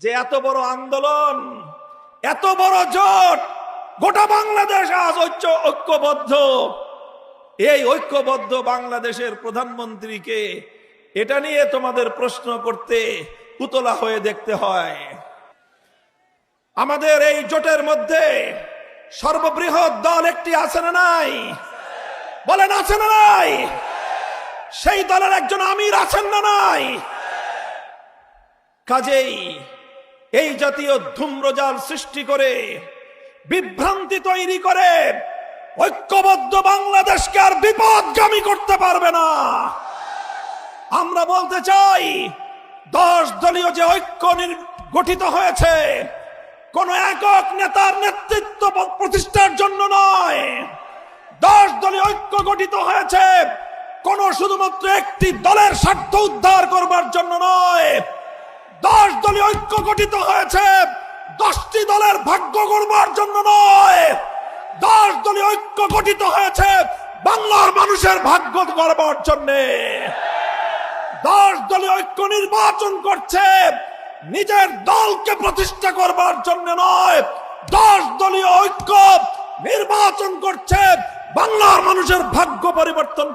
যে এত বড় আন্দোলন, এত বড় জোট, গোটা বাংলাদেশ আজ ঐক্যবদ্ধ। এই ঐক্যবদ্ধ বাংলাদেশের প্রধানমন্ত্রীকে এটা নিয়ে তোমাদের প্রশ্ন করতে উতলা হয়ে দেখতে হয়। আমাদের এই জোটের মধ্যে সর্ববৃহৎ দল একটি আছে না নাই? বলেন আছে না নাই? সেই দলের একজন আমির আছেন না নাই? কাজেই এই জাতীয় ধূম্রজাল সৃষ্টি করে, বিভ্রান্তি তৈরি করে ঐক্যবদ্ধ বাংলাদেশকে আর বিপদগামী করতে পারবে না। আমরা বলতে চাই, 10 দলীয় যে ঐক্য গঠিত হয়েছে, কোন একক নেতার নেতৃত্ব প্রতিষ্ঠার জন্য নয়। 10 দলীয় ঐক্য গঠিত হয়েছে কোন শুধুমাত্র একটি দলের স্বার্থ উদ্ধার করবার জন্য নয়। 10 দলীয় ঐক্য গঠিত হয়েছে 10টি দলের ভাগ্য গড়বার জন্য নয়। 10 দলীয় ঐক্য গঠিত হয়েছে বাংলার মানুষের ভাগ্য গড়বার জন্য। 10 দলীয় ঐক্য নির্বাচন করছে নিজের দলকে প্রতিষ্ঠা করবার জন্য নয়। 10 দলীয় ঐক্য নির্বাচন করছে বাংলার মানুষের ভাগ্য পরিবর্তন